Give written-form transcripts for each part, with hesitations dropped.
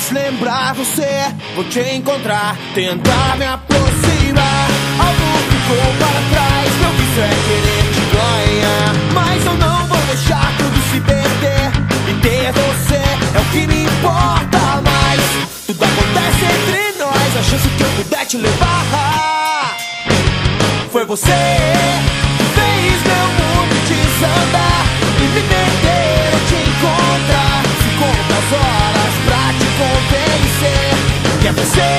vezes lembrar você, vou te encontrar, tentar me aproximar. Algo ficou para trás, meu vício é querer te ganhar, mas eu não vou deixar tudo se perder. E ter você é o que me importa mais. Tudo acontece entre nós, a chance que eu puder te levar. Foi você que fez meu mundo desandar e me perder ou te encontrar. Se conta as horas pra te convencer que é você,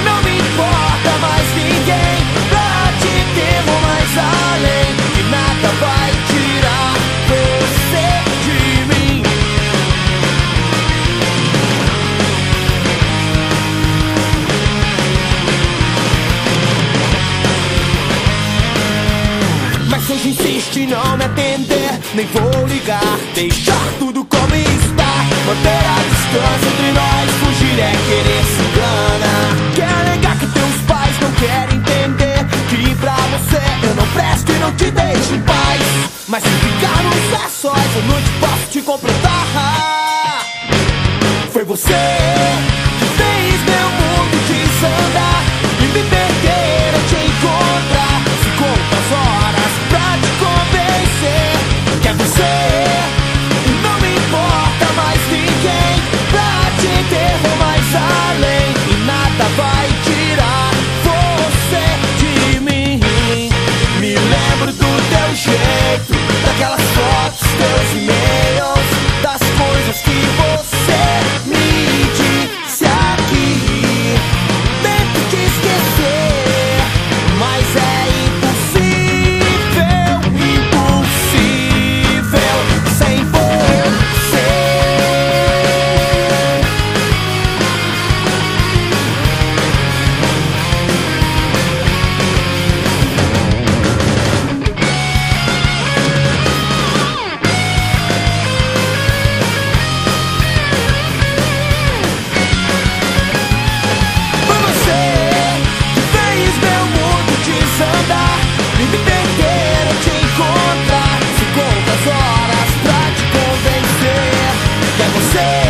não me importa mais ninguém. Pra te ter vou mais além, que nada vai tirar você de mim. Mas se hoje insiste em não me atender, nem vou ligar, deixar tudo como está. Manter a distância entre nós, fugir é querer se enganar. Quer negar que teus pais não querem entender que pra você eu não presto e não te deixo em paz. Mas se ficarmos a sós, eu não te posso te completar. Foi você que fez meu mundo desandar e me perder ou te encontrar. Se conta as horas pra te convencer que é você, não me importa mais ninguém. Pra te ter vou mais além, e nada vai tirar você de mim. Me lembro do teu jeito, daquelas fotos, teus e-mails, das coisas que você me disse aqui. Tento te esquecer, mas é impossível, impossível sem você. Foi você que fez meu mundo desandar e me perder ou te encontrar. Se conta as horas pra te convencer que é você.